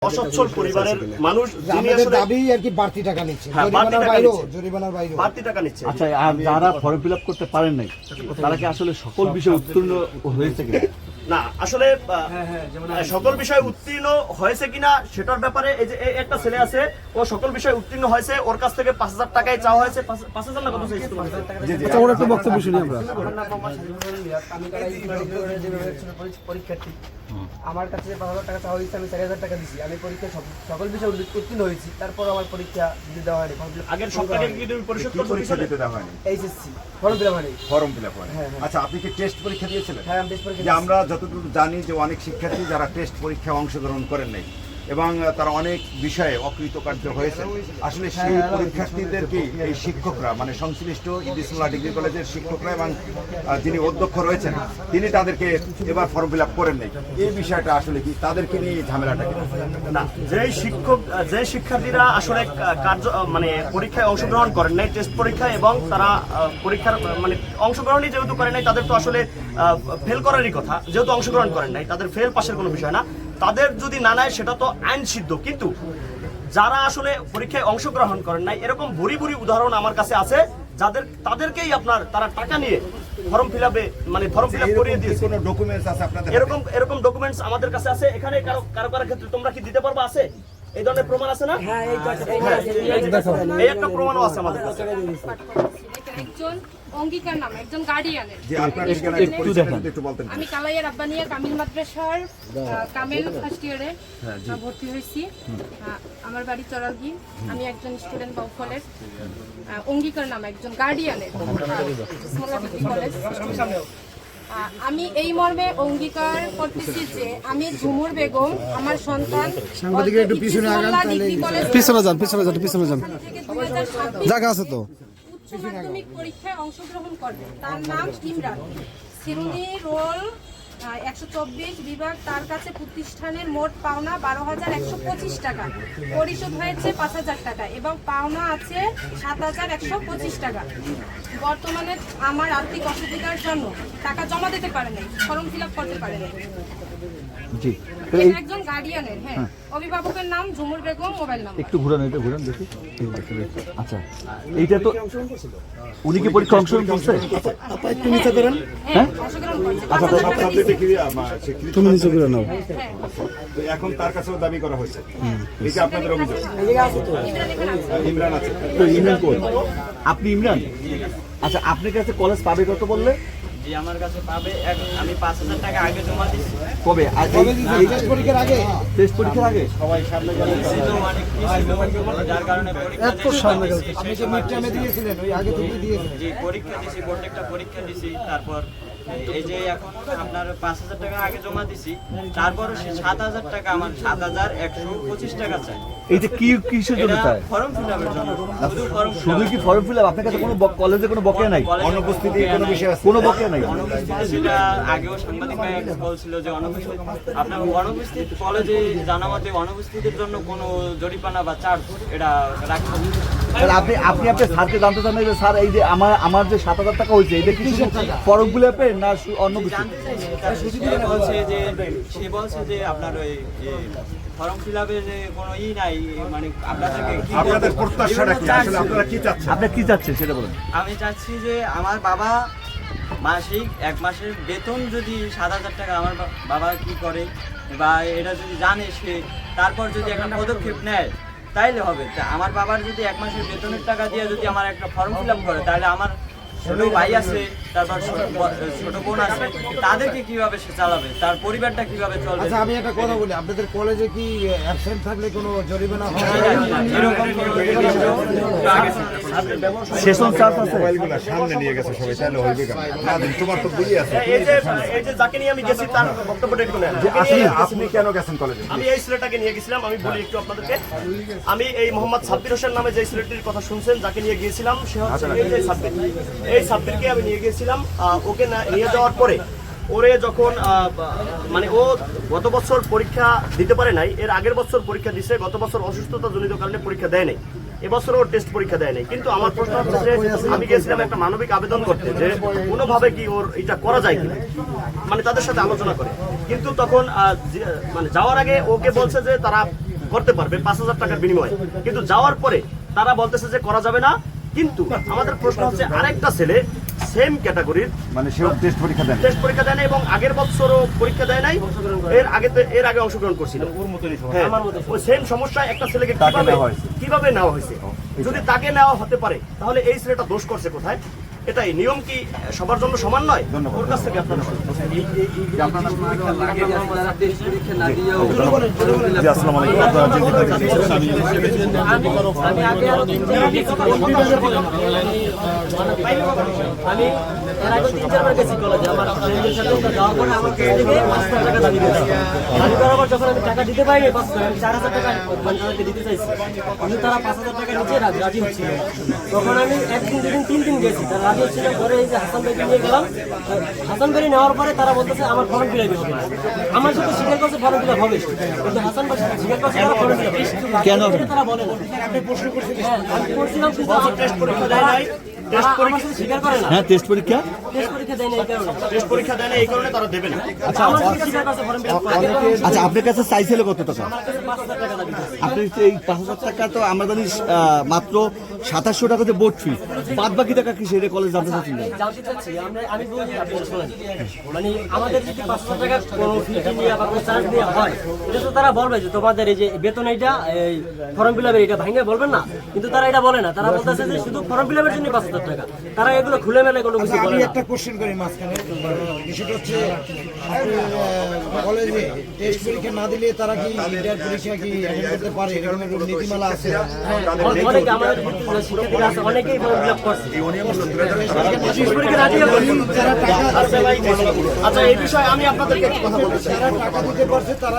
অসচ্ছল পরিবারের মানুষ যিনি আসলে দাবি আর কি বাড়তি টাকা নিচ্ছে, জরিমানার বাইরে বাড়তি টাকা নিচ্ছে। আচ্ছা, আর যারা ফর্ম ফিল আপ করতে পারেন নাই তারা কি আসলে সকল বিষয়ে উত্তীর্ণ হয়েছে কিনা? না, আসলে সকল বিষয় উত্তীর্ণ হয়েছে কিনা সেটার ব্যাপারে এই যে একটা ছেলে আছে, ও সকল বিষয় উত্তীর্ণ হয়েছে, ওর কাছ থেকে 5,000 টাকায় চাওয়া হয়েছে। 5,000 না কত চাইছে তোমার? আচ্ছা, ওর একটা বক্তব্য শুনি আমরা। পরীক্ষার্থী আমার কাছে 5,000 টাকা চাওয়া হয়েছে, আমি 4,000 টাকা দিছি। আমি পরীক্ষা সকল বিষয়ে উত্তীর্ণ হয়েছি, তারপর আমার পরীক্ষা দিতে দেওয়া হয়নি। আগের সপ্তাহে কি তুমি পরিশোধ করতে পরীক্ষা দিতে দেওয়া হয়নি? এইচএসসি ফর্ম ফিল আপ হয়নি। ফর্ম ফিল আপ হয়নি। আচ্ছা, আপনি কি টেস্ট পরীক্ষা দিয়েছিলেন? হ্যাঁ, আমি টেস্ট পরীক্ষা যে আমরা যতটুকু জানি যে অনেক শিক্ষার্থী যারা টেস্ট পরীক্ষায় অংশগ্রহণ করেন নাই এবং তারা অনেক বিষয়ে অকৃতকার্য হয়েছে। আসলে সেই পরীক্ষার্থীদেরকে এই শিক্ষকরা, মানে সংশ্লিষ্ট ইদিসমুল্লাহ ডিগ্রি কলেজের শিক্ষকরা এবং যিনি অধ্যক্ষ রয়েছেন তিনি তাদেরকে এবার ফর্ম ফিল আপ করেন নাই, এই বিষয়টা আসলে কি তাদেরকে নিয়ে ঝামেলাটা কি? না, যে শিক্ষার্থীরা আসলে মানে পরীক্ষায় অংশগ্রহণ করেন নাই, টেস্ট পরীক্ষায়, এবং তারা পরীক্ষার মানে অংশগ্রহণই যেহেতু করেন নাই, তাদের তো আসলে ফেল করারই কথা। যেহেতু অংশগ্রহণ করেন নাই, তাদের ফেল পাশের কোনো বিষয় না। তাদের যদি না নেয় সেটা তো আইন সিদ্ধ। কিন্তু যারা আসলে পরীক্ষায় অংশগ্রহণ করেন নাই, এরকম ভুরি ভুরি উদাহরণ আমার কাছে আছে, তাদেরকেই তারা টাকা নিয়ে ফর্ম ফিল আপে মানে ফর্ম ফিল আপ করিয়ে দিয়েছে। কোনো ডকুমেন্টস আছে আপনাদের? এরকম ডকুমেন্টস আমাদের কাছে আছে। এখানে কারো ক্ষেত্রে তোমরা কি দিতে পারবা? আছে এই ধরনের প্রমাণ আছে না? এই একটা প্রমাণও আছে আমাদের কাছে। একজন অঙ্গীকার নাম, একজন গার্ডিয়ানের। যে আপনার ঠিকানা একটু বলতেন। আমি কালাইয়া রাব্বানিয়া কামিল মাদ্রাসার কামিল ফার্স্ট ইয়ারে ভর্তি হয়েছি। আমার বাড়ি চরালগি। আমি একজন স্টুডেন্ট বাউফলের। অঙ্গীকার নাম একজন গার্ডিয়ানের কলেজ। আমি এই মর্মে অঙ্গীকার করতেছি যে আমি ঝুমুর বেগম আমার সন্তান সাংবাদিকের একটু পিছনে যান জায়গা আছে তো। উচ্চ মাধ্যমিক পরীক্ষায় অংশগ্রহণ করবে। তার নাম ইমরান, সিরুনি রোল 124 বিভাগ। তার কাছে প্রতিষ্ঠানের মোট পাওনা 12,125 টাকা, পরিশোধ হয়েছে 5,000 টাকা এবং পাওনা আছে 7,125 টাকা। বর্তমানে আমার আর্থিক অসুবিধার জন্য টাকা জমা দিতে পারে নাই, ফর্ম ফিল আপ করতে পারে নাই। জি, একজন গার্ডিয়ানের। হ্যাঁ, অভিভাবকের নাম ঝুমুর বেগম, মোবাইল নাম্বার। একটু ঘুরান দেখি। আচ্ছা, এইটা তো উনি কি পরীক্ষা অংশগ্রহণ করছে? একটু নিচে করেন। হ্যাঁ, অংশগ্রহণ করছে। তুমি নিচে করে নাও। তো এখন তার কাছেও দাবি করা হয়েছে, এই যে আপনাদের অভিযোগ। ইমরান আছে তো ইমরান কোন? আপনি ইমরান? আচ্ছা, আপনার কাছে কলেজ পাবে কত বললে? জি, আমার কাছে পাবে। আমি 5,000 টাকা আগে জমা দিচ্ছি। কবে? টেস্ট পরীক্ষার আগে? টেস্ট পরীক্ষার আগে? সবাই সামনে যারা যার কারণে এত সামনে গেল। আপনি যে মিড টাইমে দিয়েছিলেন, ওই আগে থেকে দিয়েছিলেন? জি, পরীক্ষা দিছি, প্রত্যেকটা পরীক্ষা দিছি। তারপর এই যে এখন আপনার 5,000 টাকা আগে জমা দিছি, তারপরও সে 7,000 টাকা, আমার 7,125 টাকা চাই। এইটা কিসের জন্য চায়? ফর্ম ফিল আপের জন্য। শুধু কি ফর্ম ফিল আপ? আপনার কাছে কোনো কলেজে কোনো বকেয়া নাই? অনুপস্থিতি কোনো বিষয় আছে? কোনো বকেয়া নাই? অনুপস্থিতি, যেটা আগেও সাংবাদিক ভাই বলছিল যে আপনার অনুপস্থিত কলেজে জানা মতে অনুপস্থিতির জন্য কোনো জরিমানা বা চার্জ এটা রাখা। তাহলে আপনি আপনার স্যারকে জানতে চান যে স্যার এই যে আমার যে 7,000 টাকা হয়েছে এটা কি ফর্ম ফিল আপে না অন্য কিছু? সে বলছে যে আপনার ওই ফর্ম ফিল আপে যে কোনো নাই, মানে আপনাদের প্রত্যাশাটা কি? আসলে আপনারা কি চাচ্ছেন? আপনি কি চাচ্ছেন সেটা বলেন। আমি চাচ্ছি যে আমার বাবা মাসিক 1 মাসের বেতন যদি 7,000 টাকা, আমার বাবা কি করে বা এটা যদি জানে সে, তারপর যদি একটা পদক্ষেপ নেয় তাইলে হবে। আমার বাবার যদি 1 মাসের বেতনের টাকা দিয়ে যদি আমার একটা ফর্ম ফিল আপ করে, তাহলে আমার ছোট ভাই আছে, তারপর ছোট বোন আছে, তাদেরকে কিভাবে সে চালাবে, তার পরিবারটা কিভাবে চলবে? আচ্ছা, আমি একটা কথা বলি, আপনাদের কলেজে কি অ্যাবসেন্ট থাকলে কোনো জরিমানা হয়? সেশন চার্জ আছে? মোবাইলগুলো সামনে নিয়ে গেছে সবাই, তাহলে হইবে কেন? না দিন, তোমার তো বুঝি আছে। এই যে যাকে নিয়ে আমি গেছি তার বক্তব্যটা একটু নেন। আসলে আপনি কেন গেছেন কলেজে? আমি এই ছেলেটাকে নিয়ে গেছিলাম, আমি বলি একটু আপনাদেরকে। আমি এই মোহাম্মদ সাব্বির হোসেন নামে যে ছেলেটির কথা শুনছেন, যাকে নিয়ে গিয়েছিলাম, সে হচ্ছে এই সাব্বিরকে আমি নিয়ে গিয়েছিলাম। ওকে নিয়ে যাওয়ার পরে ওরে যখন মানে ও গত বছর পরীক্ষা দিতে পারে নাই, এর আগের বছর পরীক্ষা দিছে, গত বছর অসুস্থতা জনিত কারণে পরীক্ষা দেয় নাই, এবছর ওর টেস্ট পরীক্ষা দেয় নাই। কিন্তু আমার প্রশ্ন হচ্ছে যে আমি গিয়েছিলাম একটা মানবিক আবেদন করতে যে কোনোভাবে কি ওর এটা করা যায় কিনা, মানে তাদের সাথে আলোচনা করে। কিন্তু তখন মানে যাওয়ার আগে ওকে বলছে যে তারা করতে পারবে 5,000 টাকার বিনিময়ে, কিন্তু যাওয়ার পরে তারা বলতেছে যে করা যাবে না। কিন্তু আমাদের প্রশ্ন হচ্ছে আরেকটা ছেলে সেম ক্যাটাগরির মানে সেও টেস্ট পরীক্ষা দেন। টেস্ট পরীক্ষা দেয় নাই এবং আগের বছরও পরীক্ষা দেয় নাই, এর আগে অংশগ্রহণ করছিল। হ্যাঁ, ওই সেম সমস্যা একটা ছেলেকে কিভাবে নেওয়া হয়েছে। যদি তাকে নেওয়া হতে পারে তাহলে এই ছেলেটা দোষ করছে কোথায়? এটাই নিয়ম কি সবার জন্য সমান নয়? ওর কাছ থেকে আপনারা শুনুন। জি, আসসালামু আলাইকুম। আপনারা যে আমি এর আগে 3-4 গেছি কলেজে, আমার ফ্রেন্ডের সাথে যাওয়ার পরে আমার কাছ থেকে 5,000 টাকা দাবি দিয়েছে। দাবি করার পর যখন আমি টাকা দিতে পারিনি, আমি 4,000 টাকা মানে তাদেরকে দিতে চাইছি, কিন্তু তারা 5,000 টাকা নিচে রাজি হচ্ছিল। তখন আমি 1 দিন 2 দিন 3 দিন গেছি, তারা রাজি হচ্ছিল। পরে এই যে হাসান ভাইকে নিয়ে গেলাম, হাসান ভাই নেওয়ার পরে তারা বলতেছে আমার ফর্ম ফিল আপ হবে না। আমার সাথে স্বীকার করছে ফর্ম ফিল আপ হবে, কিন্তু হাসান ভাই স্বীকার করছে তারা ফর্ম ফিল আপ কেন হবে তারা বলে না। আপনি প্রশ্ন করছিলেন? হ্যাঁ, আমি করছিলাম, কিন্তু টেস্ট পরীক্ষা দেয় নাই, টেস্ট পরীক্ষা স্বীকার করে না। হ্যাঁ, টেস্ট পরীক্ষা দেয় না এই কারণে। টেস্ট পরীক্ষা দেয় না এই কারণে তারা দেবে না। আমার সাথে স্বীকার করছে ফর্ম ফিল আপ করে। আচ্ছা, আপনার কাছে চাইছিল কত টাকা? আমার কাছে 5,000 টাকা দাবি দিয়েছে। আপনি এই 5,000 টাকা তো আমরা জানি মাত্র 2700 টাকা যে বোর্ড ফি, বাদ বাকি টাকা কি সেটা কলেজ জানতে চাচ্ছি না? জানতে চাচ্ছি, আমি বলি আপনি শোনেন, মানে আমাদের যদি 500 টাকা কোনো ফি নিয়ে বা কোনো চার্জ দেওয়া হয়, এটা তো তারা বলবে যে তোমাদের এই যে বেতন এইটা, এই ফর্ম ফিল আপের এটা ভাঙে বলবেন না, কিন্তু তারা এটা বলে না। তারা বলতেছে যে শুধু ফর্ম ফিল আপের জন্য 5,000 টাকা। তারা এগুলো খুলে মেলে কোনো কিছু বলে আমি না। একটা কোশ্চেন করি মাঝখানে, বিষয়টা হচ্ছে কলেজে টেস্ট পরীক্ষা না দিলে তারা কি ইন্টার পরীক্ষা কি অ্যাটেন্ড করতে পারে, এরকম কোনো নীতিমালা আছে? অনেকে আমাদের শিক্ষার্থীরা আছে, অনেকেই ফর্ম ফিল আপ করছে। টেস্ট পরীক্ষা না দিয়ে যারা টাকা আচ্ছা এই বিষয়ে আমি আপনাদেরকে একটা কথা বলতে চাই। টাকা দিতে পারছে তারা